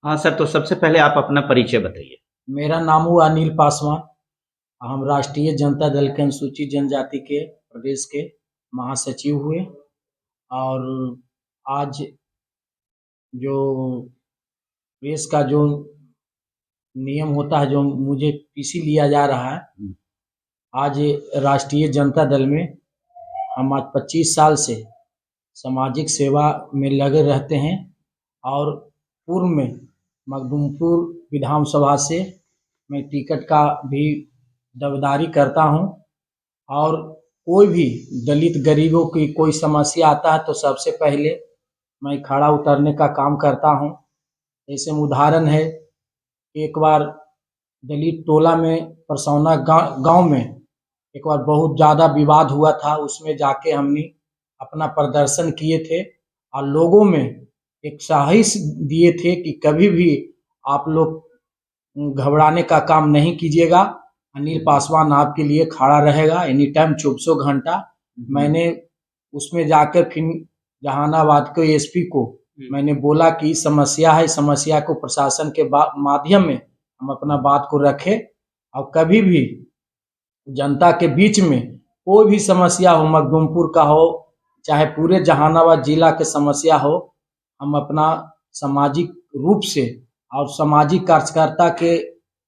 हाँ सर, तो सबसे पहले आप अपना परिचय बताइए। मेरा नाम हुआ अनिल पासवान। हम राष्ट्रीय जनता दल के अनुसूचित जनजाति के प्रदेश के महासचिव हुए। और आज जो प्रेस का जो नियम होता है, जो मुझे पीसी लिया जा रहा है, आज राष्ट्रीय जनता दल में हम आज 25 साल से सामाजिक सेवा में लगे रहते हैं। और पूर्व में मखदूमपुर विधानसभा से मैं टिकट का भी दावेदारी करता हूं। और कोई भी दलित गरीबों की कोई समस्या आता है तो सबसे पहले मैं खड़ा उतरने का काम करता हूं। जैसे उदाहरण है, एक बार दलित टोला में परसौना गांव में एक बार बहुत ज़्यादा विवाद हुआ था। उसमें जाके हमने अपना प्रदर्शन किए थे और लोगों में एक साहस दिए थे कि कभी भी आप लोग घबराने का काम नहीं कीजिएगा। अनिल पासवान आपके लिए खड़ा रहेगा एनी टाइम 24 घंटा। मैंने उसमें जाकर फिर जहानाबाद के एसपी को मैंने बोला कि समस्या है, समस्या को प्रशासन के माध्यम में हम अपना बात को रखें। और कभी भी जनता के बीच में कोई भी समस्या हो, मखदूमपुर का हो चाहे पूरे जहानाबाद जिला के समस्या हो, हम अपना सामाजिक रूप से और सामाजिक कार्यकर्ता के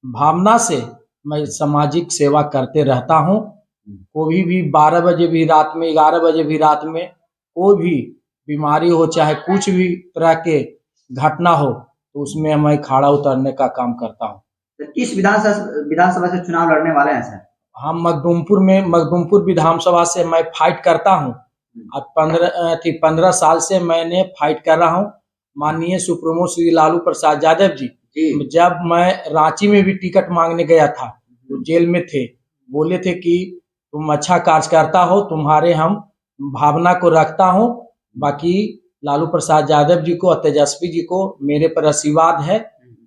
भावना से मैं सामाजिक सेवा करते रहता हूं। कोई भी 12 बजे भी रात में, 11 बजे भी रात में कोई भी बीमारी हो, चाहे कुछ भी तरह के घटना हो, तो उसमें मैं खड़ा उतरने का काम करता हूं। तो किस विधानसभा से चुनाव लड़ने वाले हैं सर? हम मखदूमपुर विधानसभा से मैं फाइट करता हूं। अब 15 साल से मैंने फाइट कर रहा हूं। माननीय सुप्रीमो श्री लालू प्रसाद यादव जी, जब मैं रांची में भी टिकट मांगने गया था तो जेल में थे, बोले थे कि तुम अच्छा कार्यकर्ता हो, तुम्हारे हम भावना को रखता हूं। बाकी लालू प्रसाद यादव जी को और तेजस्वी जी को मेरे पर आशीर्वाद है,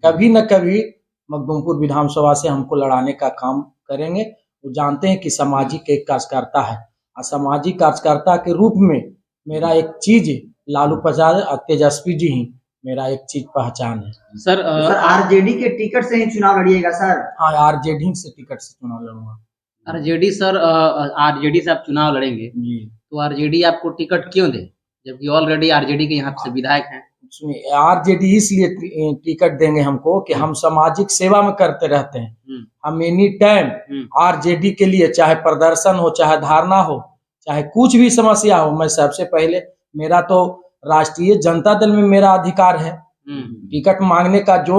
कभी न कभी मखदूमपुर विधानसभा से हमको लड़ाने का काम करेंगे। वो जानते हैं कि सामाजिक एक कार्यकर्ता है और सामाजिक कार्यकर्ता के रूप में मेरा एक चीज लालू प्रसाद और तेजस्वी जी ही मेरा एक चीज पहचान है। सर आरजेडी के टिकट से ही चुनाव लड़िएगा सर? हाँ, आरजेडी से टिकट से चुनाव लड़ूंगा। आरजेडी सर, आरजेडी से आप चुनाव लड़ेंगे जी, तो आरजेडी आपको टिकट क्यों दे, जबकि ऑलरेडी आरजेडी के यहाँ से विधायक हैं? उसमें आरजेडी इसलिए टिकट देंगे हमको कि हम सामाजिक सेवा में करते रहते हैं। हम एनी टाइम आरजेडी के लिए, चाहे प्रदर्शन हो, चाहे धारणा हो, चाहे कुछ भी समस्या हो, मैं सबसे पहले, मेरा तो राष्ट्रीय जनता दल में मेरा अधिकार है टिकट मांगने का। जो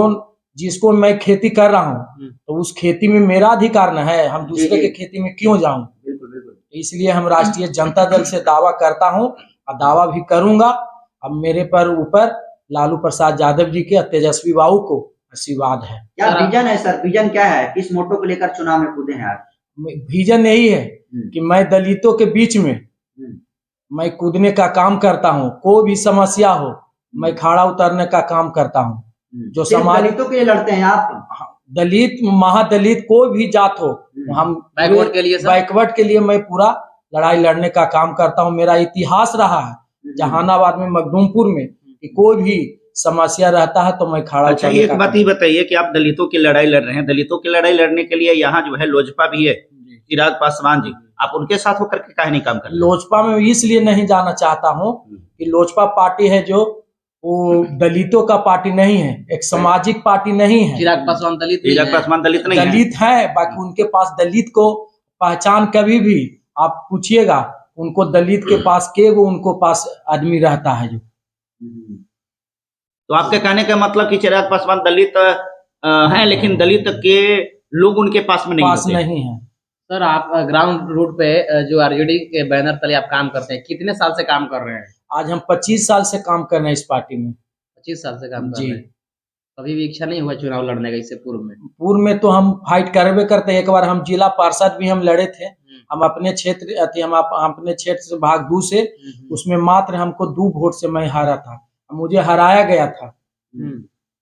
जिसको मैं खेती कर रहा हूँ तो उस खेती में मेरा अधिकार न है, हम दूसरे के खेती में क्यों जाऊं? इसलिए हम राष्ट्रीय जनता दल से दावा करता हूँ और दावा भी करूंगा। अब मेरे पर ऊपर लालू प्रसाद यादव जी के और तेजस्वी बाबू को आशीर्वाद है। क्या विजन है सर? विजन क्या है? किस मोटो को लेकर चुनाव में कूदे हैं आप? विजन यही है कि मैं दलितों के बीच में मैं कूदने का काम करता हूँ। कोई भी समस्या हो मैं खड़ा उतरने का काम करता हूँ। जो समाज दलितों के लिए लड़ते हैं आप? दलित, महादलित, कोई भी जात हो, हम बैकवर्ड के लिए मैं पूरा लड़ाई लड़ने का काम करता हूँ। मेरा इतिहास रहा है जहानाबाद में, मखदूमपुर में, कि कोई भी समस्या रहता है तो मैं खड़ा। अच्छा, एक बात ही बताइए कि आप दलितों की लड़ाई लड़ रहे हैं, दलितों की लड़ाई लड़ने के लिए यहाँ जो है लोजपा भी है, चिराग पासवान जी, आप उनके साथ होकर के काहे नहीं काम कर रहे? लोजपा में इसलिए नहीं जाना चाहता हूँ कि लोजपा पार्टी है जो वो दलितों का पार्टी नहीं है, एक सामाजिक पार्टी नहीं है। चिराग पासवान दलित नहीं है। दलित है, बाकी उनके पास दलित को पहचान कभी भी आप पूछिएगा, उनको दलित के पास के वो उनको पास आदमी रहता है जो। तो आपके कहने का मतलब कि चिराग पासवान दलित हैं, लेकिन दलित के लोग उनके पास में नहीं है। सर, आप ग्राउंड रूट पे जो आरजेडी के बैनर तले आप काम करते हैं, कितने साल से काम कर रहे हैं? आज हम 25 साल से काम कर रहे हैं इस पार्टी में। 25 साल से काम कर रहे हैं। कभी भी इच्छा नहीं हुआ चुनाव लड़ने का इससे पूर्व में? पूर्व में तो हम फाइट करबे करते हैं। एक बार हम जिला पार्षद भी हम लड़े थे। हम अपने क्षेत्र से भाग 2 से, उसमें मात्र हमको 2 वोट से मैं हारा था, मुझे हराया गया था।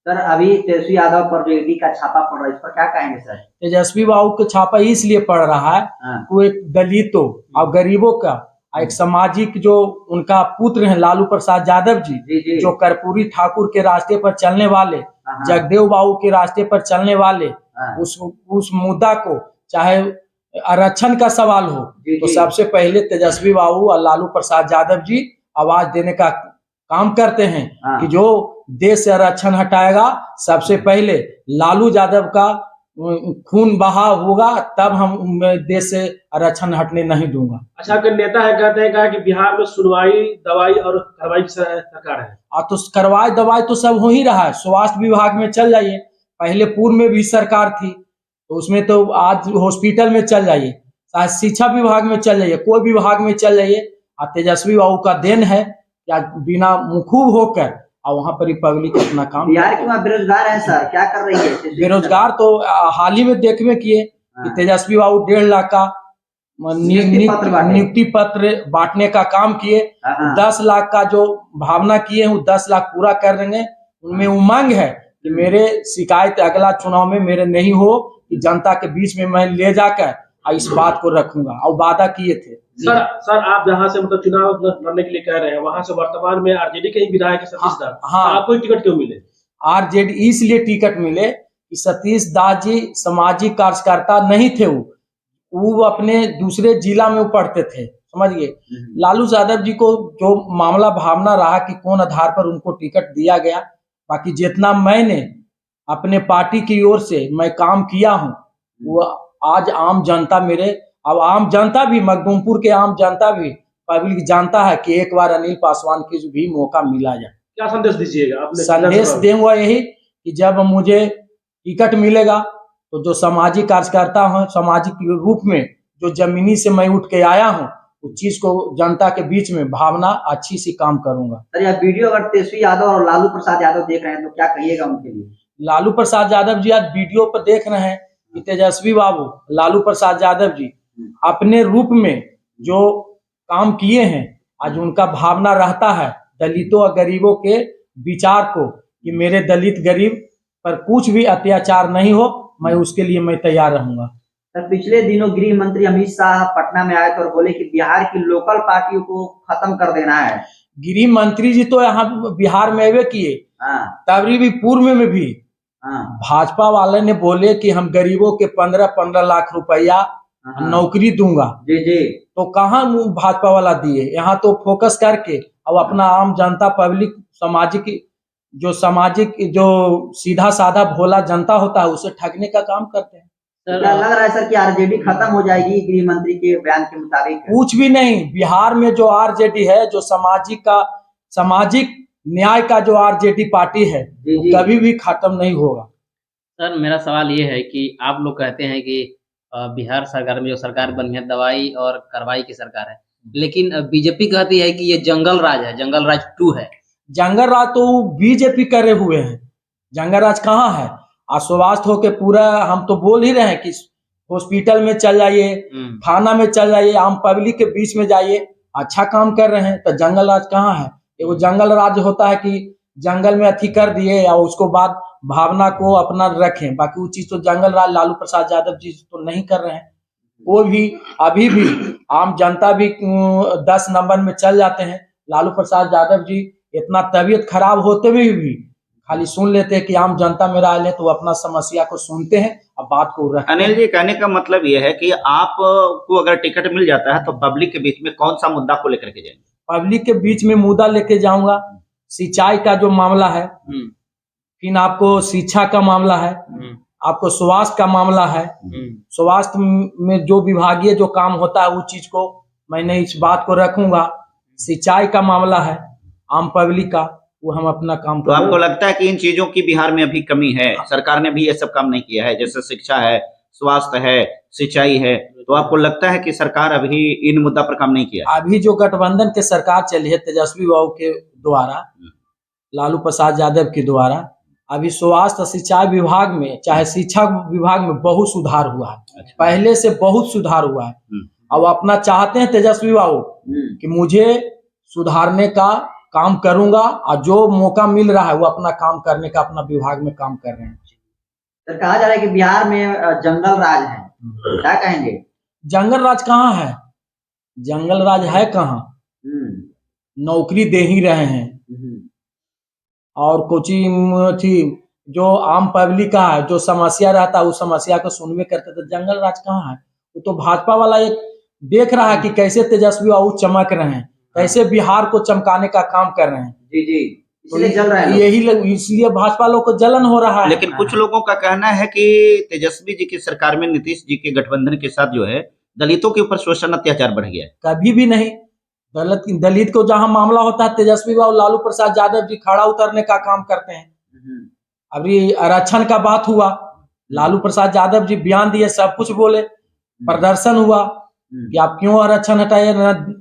सर, अभी तेजस्वी यादव पर ईडी का छापा पड़ रहा है, इस पर क्या कहेंगे सर? तेजस्वी बाबू का छापा इसलिए पड़ रहा है वो एक दलितों और गरीबों का, एक सामाजिक, जो उनका पुत्र हैं लालू प्रसाद यादव जी, जो कर्पूरी ठाकुर के रास्ते पर चलने वाले, हाँ। जगदेव बाबू के रास्ते पर चलने वाले हाँ। उस मुद्दा को, चाहे आरक्षण का सवाल हो, जी, तो जी। सबसे पहले तेजस्वी बाबू और लालू प्रसाद यादव जी आवाज देने का काम करते हैं हाँ। कि जो देश से आरक्षण हटाएगा, सबसे पहले लालू यादव का खून बहा होगा, तब मैं देश से आरक्षण हटने नहीं दूंगा। अच्छा, आपके नेता है कहते हैं कहा कि बिहार में सुनवाई, दवाई और कार्रवाई की सरकार है। तो कार्रवाई दवाई तो सब हो ही रहा है। स्वास्थ्य विभाग में चल जाइए, पहले पूर्व में भी सरकार थी तो उसमें तो आज हॉस्पिटल में चल जाइए, चाहे शिक्षा विभाग में चल जाइए, कोई विभाग में चल जाइए, और तेजस्वी बाबू का देन है या बिना मुखूब होकर और वहाँ पर पब्लिक अपना काम। बिहार के वहाँ बेरोजगार है सर, क्या कर रही है? बेरोजगार तो हाल ही में देखने किए कि तेजस्वी बाबू 1.5 लाख का नियुक्ति पत्र बांटने का काम किए। 10 लाख का जो भावना किए हैं वो 10 लाख पूरा कर देंगे। उनमें उमंग है कि मेरे शिकायत अगला चुनाव में मेरे नहीं हो, कि जनता के बीच में मैं ले जाकर इस बात को रखूंगा, और वादा किए थे। सर आप जहाँ से मतलब चुनाव लड़ने के लिए कह रहे हैं, वहाँ से वर्तमान में आरजेडी के ही विधायक है सतीश दास। हाँ। आपको टिकट क्यों मिले? आरजेडी इसलिए टिकट मिले कि सतीश दास जी सामाजिक कार्यकर्ता नहीं थे, वो अपने दूसरे जिला में पढ़ते थे, समझिए। लालू यादव जी को जो मामला भावना रहा कि कौन आधार पर उनको टिकट दिया गया, बाकी जितना मैंने अपने पार्टी की ओर से मैं काम किया हूँ, वो आज आम जनता मेरे, अब आम जनता भी, मखदूमपुर के आम जनता भी, पब्लिक जानता है कि एक बार अनिल पासवान की भी मौका मिला जाए। क्या संदेश दीजिएगा आपने? संदेश दूंगा यही कि जब मुझे टिकट मिलेगा तो जो सामाजिक कार्यकर्ता हूँ, सामाजिक रूप में जो जमीनी से मैं उठ के आया हूँ, उस चीज को जनता के बीच में भावना अच्छी सी काम करूंगा। सर यह वीडियो अगर तेजस्वी यादव और लालू प्रसाद यादव देख रहे हैं तो क्या कहिएगा उनके लिए? लालू प्रसाद यादव जी आज वीडियो पर देख रहे हैं कि तेजस्वी बाबू, लालू प्रसाद यादव जी अपने रूप में जो काम किए हैं, आज उनका भावना रहता है दलितों और गरीबों के विचार को, कि मेरे दलित गरीब पर कुछ भी अत्याचार नहीं हो, मैं उसके लिए मैं तैयार रहूंगा। सर पिछले दिनों गृह मंत्री अमित शाह पटना में आए थे और बोले कि बिहार की लोकल पार्टियों को खत्म कर देना है। गृह मंत्री जी तो यहाँ बिहार में आवे किए, तभी भी पूर्व में भी भाजपा वाले ने बोले कि हम गरीबों के 15-15 लाख रुपया नौकरी दूंगा। जी जी। तो कहाँ भाजपा वाला दिए? यहाँ तो फोकस करके अब अपना आम जनता, पब्लिक, सामाजिक जो सीधा साधा भोला जनता होता है उसे ठगने का काम करते हैं। क्या लग रहा है सर कि आरजेडी खत्म हो जाएगी गृह मंत्री के बयान के मुताबिक? कुछ भी नहीं। बिहार में जो आरजेडी है, जो सामाजिक न्याय का जो आरजेडी पार्टी है, कभी भी खत्म नहीं होगा। सर मेरा सवाल ये है कि आप लोग कहते हैं कि बिहार सरकार में जो सरकार बनी है दवाई और कार्रवाई की सरकार है, लेकिन बीजेपी कहती है कि ये जंगल राज है, जंगल राज 2 है। जंगल राज तो बीजेपी करे हुए हैं, जंगल राज कहाँ है? अस्वस्थ होके पूरा, हम तो बोल ही रहे हैं कि हॉस्पिटल में चल जाइए, थाना में चल जाइए, आम पब्लिक के बीच में जाइए, अच्छा काम कर रहे हैं। तो जंगल राज कहाँ है? वो जंगल राज होता है कि जंगल में अथी कर दिए और उसको बाद भावना को अपना रखें, बाकी वो चीज तो जंगल राज लालू प्रसाद यादव जी तो नहीं कर रहे हैं। वो भी अभी भी आम जनता भी 10 नंबर में चल जाते हैं। लालू प्रसाद यादव जी इतना तबीयत खराब होते हुए भी खाली सुन लेते हैं कि आम जनता मेरा आए तो अपना समस्या को सुनते हैं और बात को रखते हैं। अनिल जी, कहने का मतलब यह है कि आपको अगर टिकट मिल जाता है तो पब्लिक के बीच में कौन सा मुद्दा को लेकर के जाएंगे? पब्लिक के बीच में मुद्दा लेके जाऊंगा, सिंचाई का जो मामला है, फिर आपको शिक्षा का मामला है, आपको स्वास्थ्य का मामला है। स्वास्थ्य में जो विभागीय जो काम होता है उस चीज को मैंने इस बात को रखूंगा। सिंचाई का मामला है आम पब्लिक का, वो हम अपना काम तो आपको लगता है कि इन चीजों की बिहार में अभी कमी है? सरकार ने भी ये सब काम नहीं किया है, जैसे शिक्षा है, स्वास्थ्य है, सिंचाई है, तो आपको लगता है कि सरकार अभी इन मुद्दा पर काम नहीं किया? अभी जो गठबंधन के सरकार चली है तेजस्वी बाबू के द्वारा, लालू प्रसाद यादव के द्वारा, अभी स्वास्थ्य सिंचाई विभाग में चाहे शिक्षा विभाग में बहुत सुधार हुआ है। पहले से बहुत सुधार हुआ है। अब अपना चाहते हैं तेजस्वी बाबू कि मुझे सुधारने का काम करूंगा, और जो मौका मिल रहा है वो अपना काम करने का अपना विभाग में काम कर रहे हैं। सर कहा जा रहा है कि बिहार में जंगल राज है, क्या कहेंगे? जंगल राज कहाँ है? जंगल राज है कहाँ? नौकरी दे ही रहे हैं और कोचिंग थी जो आम पब्लिक का है, जो समस्या रहता है उस समस्या को सुनवे करते, तो जंगल राज कहाँ है? वो तो भाजपा वाला एक देख रहा है कि कैसे तेजस्वी बाबू चमक रहे हैं, कैसे बिहार को चमकाने का काम कर रहे हैं। जी जी, तो इसलिए जल रहा है लोग। इसलिए भाजपा लोग को जलन हो रहा है। लेकिन कुछ लोगों का कहना है कि तेजस्वी जी की सरकार में नीतीश जी के गठबंधन के साथ जो है दलितों के ऊपर शोषण अत्याचार बढ़ गया है। कभी भी नहीं। दलित को जहां मामला होता है, तेजस्वी बाबू लालू प्रसाद यादव जी खड़ा उतरने का काम करते हैं। अभी आरक्षण का बात हुआ, लालू प्रसाद यादव जी बयान दिए, सब कुछ बोले, प्रदर्शन हुआ कि आप क्यों आरक्षण हटाए,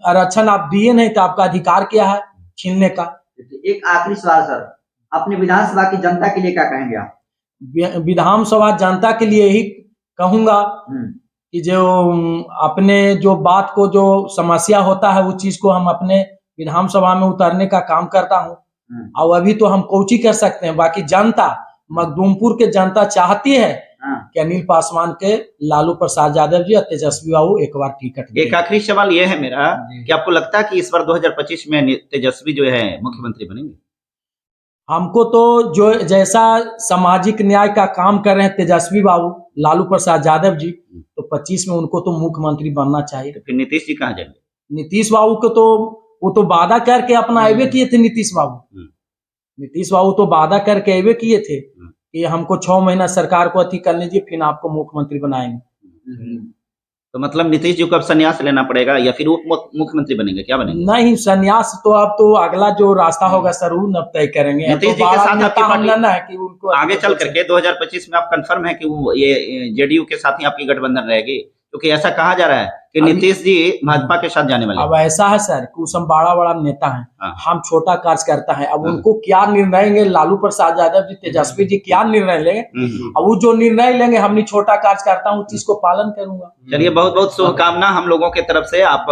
आरक्षण आप दिए नहीं तो आपका अधिकार क्या है छीनने का। एक आखिरी सवाल सर, अपनी विधानसभा की जनता के लिए क्या कहेंगे आप? विधानसभा जनता के लिए यही कहूंगा कि जो अपने जो बात को, जो समस्या होता है उस चीज को हम अपने विधानसभा में उतारने का काम करता हूँ। और अभी तो हम कोची कर सकते हैं, बाकी जनता, मखदूमपुर के जनता चाहती है कि अनिल पासवान के लालू प्रसाद यादव जी और तेजस्वी बाबू एक बार टिकट दें। एक आखिरी सवाल यह है मेरा कि आपको लगता है कि इस बार 2025 में तेजस्वी जो है मुख्यमंत्री बनेंगे? हमको तो जो जैसा सामाजिक न्याय का काम कर रहे हैं तेजस्वी बाबू, लालू प्रसाद यादव जी, तो 25 में उनको तो मुख्यमंत्री बनना चाहिए। तो फिर नीतीश जी कहाँ जाएंगे? नीतीश बाबू को तो वो तो वादा करके अपना आवे किए थे। नीतीश बाबू तो वादा करके आवे किए थे कि हमको 6 महीना सरकार को अति कर लीजिए, फिर आपको मुख्यमंत्री बनाएंगे। तो मतलब नीतीश जी को अब संन्यास लेना पड़ेगा या फिर उप मुख्यमंत्री बनेंगे, क्या बनेंगे? नहीं, संन्यास तो अब तो अगला जो रास्ता होगा सर वो अब तय करेंगे। नीतीश जी के साथ आपकी पार्टी है कि उनको आगे चल करके 2025 में आप कंफर्म है कि वो ये जेडीयू के साथ ही आपकी गठबंधन रहेगी? क्योंकि ऐसा कहा जा रहा है कि नीतीश जी भाजपा के साथ जाने वाले। अब ऐसा है सर, कुछ हम बड़ा बड़ा नेता हैं, हम छोटा कार्यकर्ता है। अब उनको क्या निर्णय लेंगे, लालू प्रसाद यादव जी, तेजस्वी जी क्या निर्णय लेंगे, अब वो जो निर्णय लेंगे, हमने छोटा कार्यकर्ता हूँ, उस चीज को पालन करूंगा। चलिए, बहुत बहुत शुभकामना हम लोगों के तरफ से। आप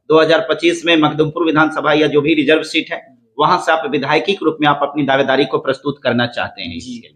2025 में मखदूमपुर विधानसभा या जो भी रिजर्व सीट है वहां से आप विधायकी के रूप में आप अपनी दावेदारी को प्रस्तुत करना चाहते हैं। इसके लिए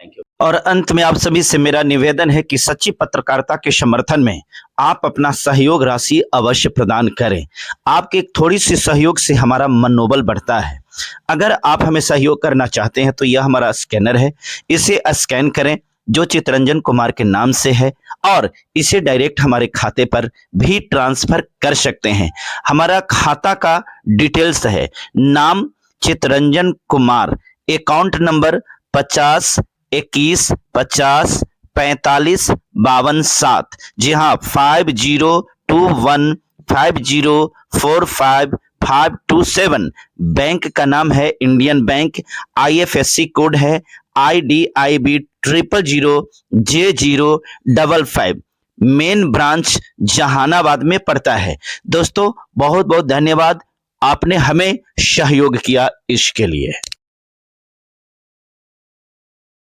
थैंक यू। और अंत में आप सभी से मेरा निवेदन है कि सच्ची पत्रकारिता के समर्थन में आप अपना सहयोग राशि अवश्य प्रदान करें। आपके एक थोड़ी सी सहयोग से हमारा मनोबल बढ़ता है। अगर आप हमें सहयोग करना चाहते हैं तो यह हमारा स्कैनर है, इसे स्कैन करें जो चितरंजन कुमार के नाम से है, और इसे डायरेक्ट हमारे खाते पर भी ट्रांसफर कर सकते हैं। हमारा खाता का डिटेल्स है, नाम चितरंजन कुमार, अकाउंट नंबर 50 21 50 45 52 7। जी हाँ, 5021 5045 527। बैंक का नाम है इंडियन बैंक, IFSC कोड है IDIB 000J055। Main branch Jehanabad में पड़ता है। दोस्तों बहुत बहुत धन्यवाद, आपने हमें सहयोग किया इसके लिए।